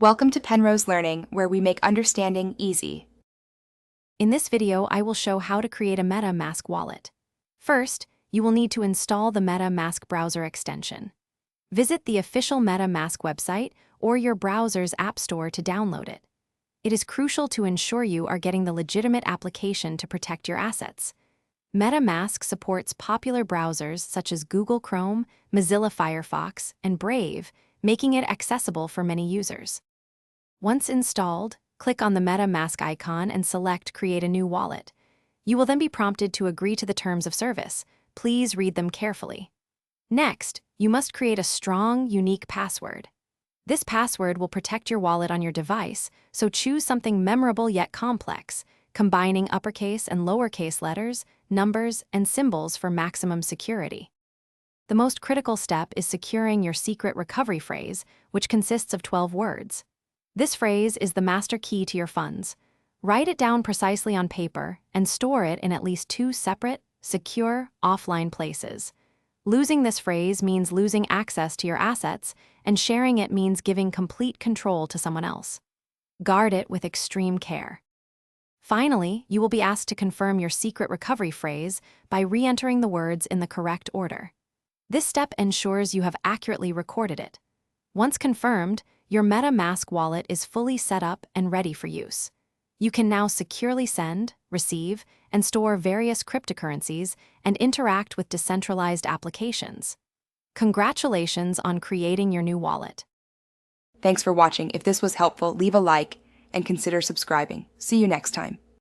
Welcome to Penrose Learning, where we make understanding easy. In this video, I will show how to create a MetaMask wallet. First, you will need to install the MetaMask browser extension. Visit the official MetaMask website or your browser's app store to download it. It is crucial to ensure you are getting the legitimate application to protect your assets. MetaMask supports popular browsers such as Google Chrome, Mozilla Firefox, and Brave, making it accessible for many users. Once installed, click on the MetaMask icon and select Create a new wallet. You will then be prompted to agree to the terms of service. Please read them carefully. Next, you must create a strong, unique password. This password will protect your wallet on your device, so choose something memorable yet complex, combining uppercase and lowercase letters, numbers, and symbols for maximum security. The most critical step is securing your secret recovery phrase, which consists of 12 words. This phrase is the master key to your funds. Write it down precisely on paper and store it in at least 2 separate, secure, offline places. Losing this phrase means losing access to your assets, and sharing it means giving complete control to someone else. Guard it with extreme care. Finally, you will be asked to confirm your secret recovery phrase by re-entering the words in the correct order. This step ensures you have accurately recorded it. Once confirmed, your MetaMask wallet is fully set up and ready for use. You can now securely send, receive, and store various cryptocurrencies and interact with decentralized applications. Congratulations on creating your new wallet. Thanks for watching. If this was helpful, leave a like and consider subscribing. See you next time.